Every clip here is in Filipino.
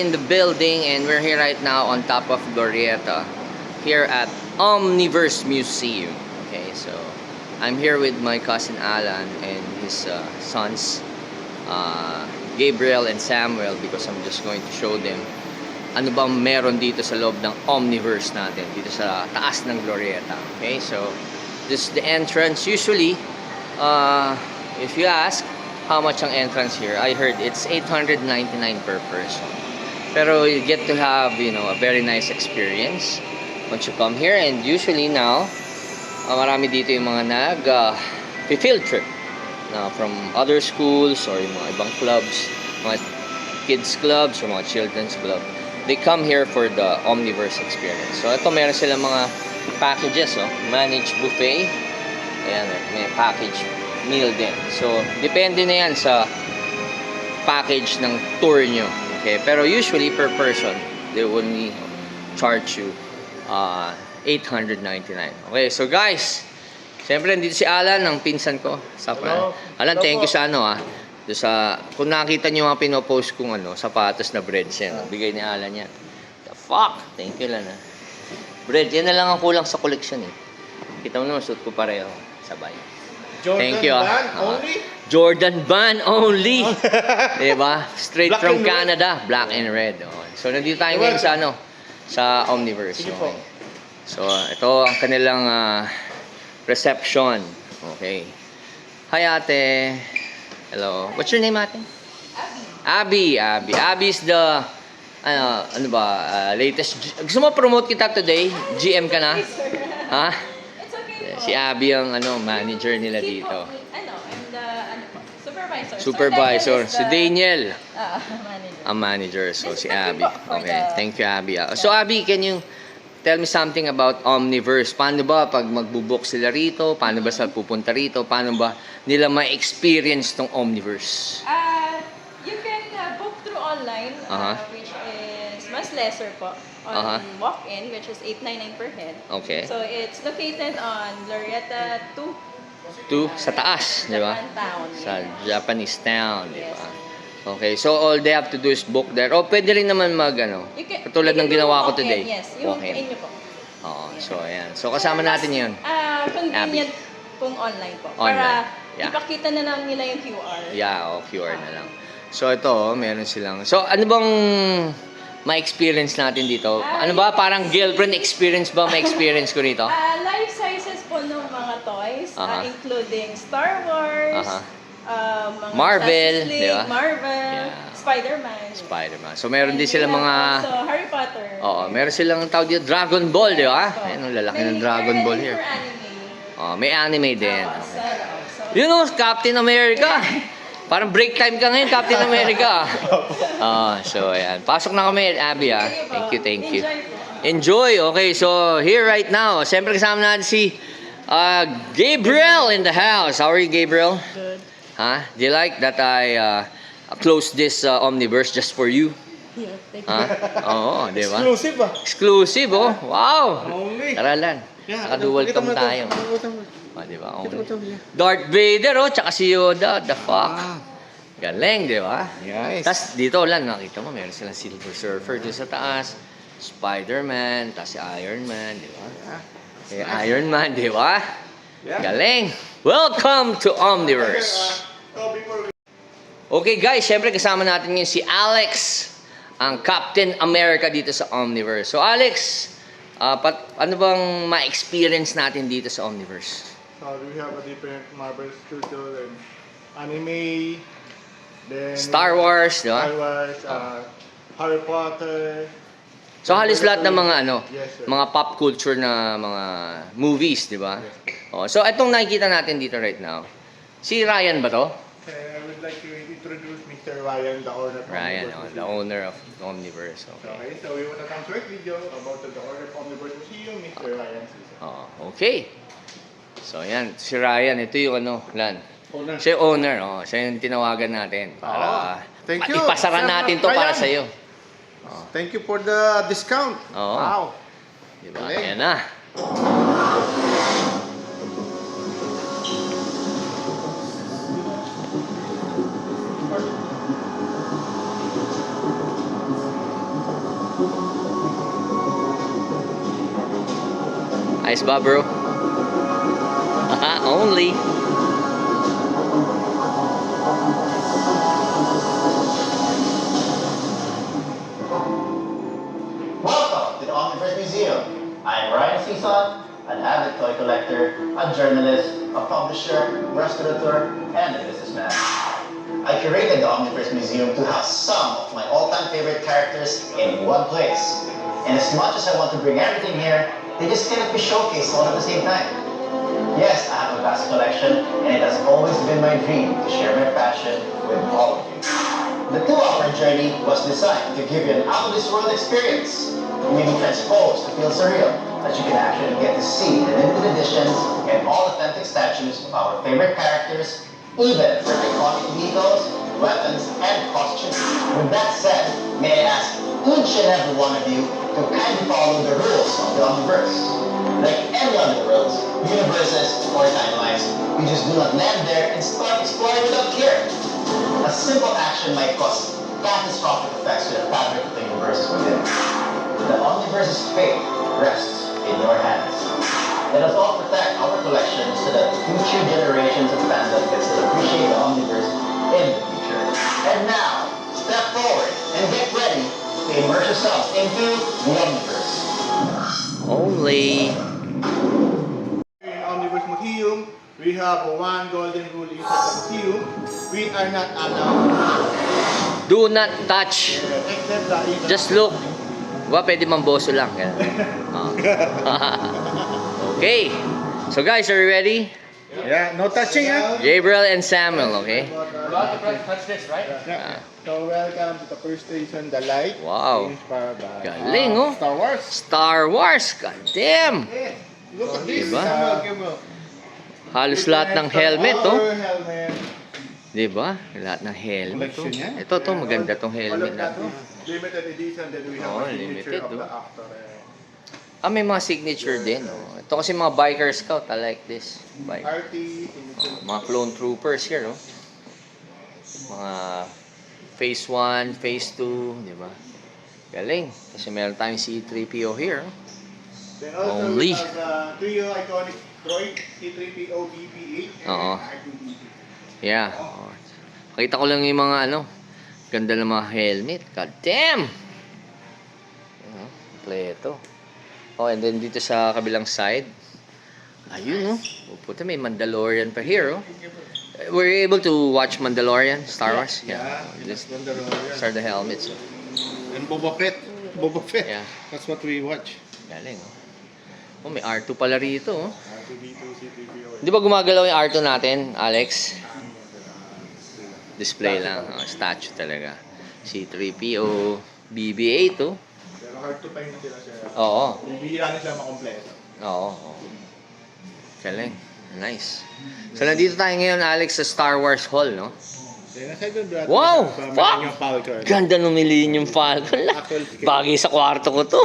in the building, and we're here right now on top of Glorieta, here at Omniverse Museum. Okay, so I'm here with my cousin Alan and his sons, Gabriel and Samuel, because I'm just going to show them ano bang meron dito sa loob ng Omniverse natin, dito sa taas ng Glorieta. Okay, so this is the entrance. Usually, if you ask how much ang entrance here, I heard it's 899 per person. Pero you get to have, you know, a very nice experience once you come here. And usually now, marami dito yung mga field trip from other schools or yung mga ibang clubs, mga kids clubs or mga children's club. They come here for the Omniverse experience. So ito, meron silang mga packages, managed buffet. Ayan, may package meal din. So, depende na yan sa package ng tour nyo. Okay? Pero usually, per person, they only charge you 899. Okay, so guys, siyempre, dito si Alan, ang pinsan ko. Alan, thank you sa kung nakita nyo mga pinopost kong sapatos na breads yan. Bigay ni Alan yan. The fuck? Thank you lang bread, yan na lang ang kulang sa collection eh. Kita mo naman, suit ko pareho. Sabay. Thank you. Jordan Ban only. Diba? Straight from Canada. Black and red. So, nandito tayo ngayon sa Omniverse. Okay. So, ito ang kanilang reception. Okay. Hi, ate. Hello. What's your name, ate? Abby. Abby is the, latest. Gusto mo promote kita today? GM ka na? Ha? Si Abby ang manager nila dito. I'm the supervisor. Supervisor. Si Daniel. Manager. Ang manager. So, si Abby. Okay. Thank you, Abby. So, Abby, can you tell me something about Omniverse? Paano ba pag magbubook sila rito? Paano ba sila pupunta rito? Paano ba nila ma-experience tong Omniverse? You can book through online, which is mas lesser po. On walk-in, which is 899 per head. Okay. So, it's located on Glorieta 2. Sa taas, di ba? Japan Town. Sa Japanese Town, di ba? Okay, so all they have to do is book there. O pwede rin naman katulad ng ginawa ko today. Yes, yung walk-in nyo po. Oo, so ayan. So kasama natin yun. Convenient kung online po. Online. Para ipakita na lang nila yung QR. Yeah, QR na lang. So ito, meron silang. So ano bang ma-experience natin dito? Ano ba? Parang girlfriend experience ba ma-experience ko rito? Life sizes po ng mga toys, including Star Wars, mga Marvel, Justice League, di ba? Marvel, Spider-Man. So meron din sila mga Harry Potter. meron silang tawag dito Dragon Ball, di ba? Ayun, ang lalaki ng Dragon Ball here. May anime din. Okay. You know, Captain America. Parang break time ka ngayon, Captain America. So ayan. Pasok na kami, Abby. Thank you. Enjoy. Okay, so here right now, siyempre kasama natin si Gabriel in the house. How are you, Gabriel? Good. Do you like that I close this Omniverse just for you? Yeah, thank you. Oo, di ba? Exclusive ba? Exclusive, Wow! Only. Tara lang. Nakadual cam tayo. Di ba? Darth Vader, tsaka si Yoda. The fuck? Galing, di ba? Yes. Tapos dito lang, nakita mo, meron silang Silver Surfer dito sa taas. Spider-Man, tapos si Iron Man, di ba? Iron Man, di ba? Galing! Welcome to Omniverse! Okay guys, syempre kasama natin ngayon si Alex, ang Captain America dito sa Omniverse. So Alex, ano bang ma-experience natin dito sa Omniverse? So we have a different Marvel studio and anime, then Star Wars, di ba? Star Wars, Harry Potter. So halos lahat ng mga Yes, sir. mga pop culture na mga movies, di ba? So itong nakikita natin dito right now. Si Ryan ba to? I would like to introduce Mr. Ryan, the owner of Ryan, Omniverse the Museum. owner of Omniverse. Okay. Okay, so we want to come short video about the owner of Omniverse Museum, Mr. Ryan Susan. Okay. So yan, si Ryan, ito yung Lan. Owner. Siya yung owner, siya yung tinawagan natin para Thank you, ipasara Sir natin to para Ryan. sa iyo. Thank you for the discount. Oo. Wow. Diba? Galing. Ayan na. Ayos ba, bro? Only. Welcome to the Omniverse Museum. I'm Ryan Sison, an avid toy collector, a journalist, a publisher, restaurateur, and a businessman. I curated the Omniverse Museum to house some of my all-time favorite characters in one place. And as much as I want to bring everything here, they just cannot be showcased all at the same time. Yes, I have a vast collection, and it has always been my dream to share my passion with all of you. The 2-hour journey was designed to give you an out-of-this-world experience. You may be transposed to feel surreal, as you can actually get to see the limited editions and all authentic statues of our favorite characters, even for iconic vehicles, weapons, and costumes. With that said, may I ask each and every one of you to kindly follow the rules of the Omniverse. Like any other worlds, universes, or timelines, you just do not land there and start exploring without care. A simple action might cause catastrophic effects to the fabric of the universe within. The Omniverse's fate rests in your hands. Let us all protect our collection so that future generations of fandom can still appreciate the Omniverse in the future. And now, step forward and get ready to immerse yourselves into the Omniverse. Only. In Omniverse Museum, we have one golden rule inside the museum. We are not allowed Do not touch. except the Just look. Pwede mamboso lang. Yan. Okay. So guys, are you ready? Yeah, no touching, huh? Gabriel and Samuel, okay? Touch this, right? Yeah. So welcome to the first station, The Light. Wow. Inspired by Galing, oh. Star Wars. Star Wars. God damn. Hey, look at this. Diba? Gabriel. Halos lahat ng helmet, oh. Our helmet. Diba? Lahat ng helmet, oh. Collection yan. Ito, maganda tong helmet na to. Limited edition, then we have Oh, a signature limited, of the oh. actor. May mga signature din, oh. Ito kasi mga biker scout, I like this. Bike. RT, Mga clone troopers here, oh. Mga phase 1, phase 2, di ba? Galing. Kasi meron tayong C-3PO here, oh. Then also Only. we have trio iconic droid, C-3PO, BB-8, and Oo. R2-D2. Yeah. Oh. Pakita ko lang yung mga ganda ng mga helmet. God damn! Kompleto. Oh, and then dito sa kabilang side, ayun, oh. Puta, may Mandalorian pa here, oh. Were you able to watch Mandalorian, Star Wars? Yeah, Let's Mandalorian. start the helmets. Oh. And Boba Fett. Boba Fett. Yeah. That's what we watch. Galing, oh. Oh, may R2 pala rito, oh. R2-D2, C-3PO. Di ba gumagalaw yung R2 natin, Alex? Display lang. Oh, statue talaga. C-3PO, BB-8, oh. Pero hard to find na sila siya. Oo. Bibihira na sila makompleto. Oo. Galing. Nice. So, nandito tayo ngayon, Alex, sa Star Wars Hall, no? Then aside from that, Wow! we have Fuck! yung Falcon. Ganda ng Millennium Falcon. Bagay sa kwarto ko to.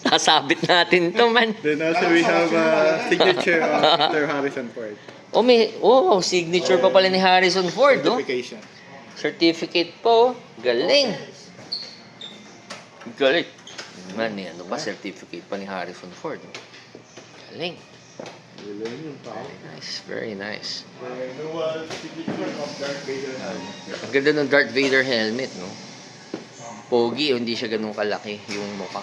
Nasabit natin to, man. Then also we have a signature of Mr. Harrison Ford. Signature pa pala ni Harrison Ford, no? Certification. Certificate po. Galing. Galing. Man, ano pa, certificate pa ni Harrison Ford. No? Galing. Very nice, very nice. The dual signature of Darth Vader. Ang ganda ng Darth Vader helmet, no? Pogi, hindi siya ganun kalaki yung mukha.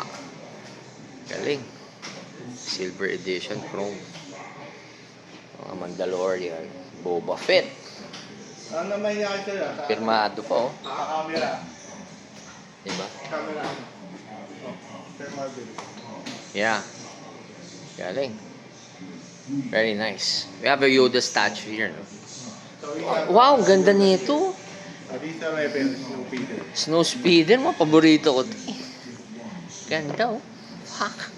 Galing. Silver edition, chrome. Mga Mandalorian. Boba Fett. Ano naman niya kasi sila? Pirmado pa, oh. Camera. Diba? Camera. Thermal bill. Yeah. Galing. Very nice. We have a Yoda statue here, no? So we have Wow, ganda nito. these are weapons, Snow Peter. Snow Speeder mo, paborito ko 'to. Ganda, oh. Fuck.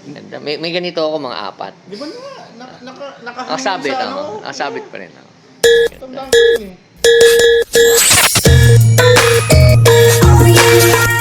Ganda. May ganito ako mga 4. Di ba nakahangin Nakasabit, sa ako. Nakasabit pa rin ako. Tandaan ko yun eh. Oh yeah.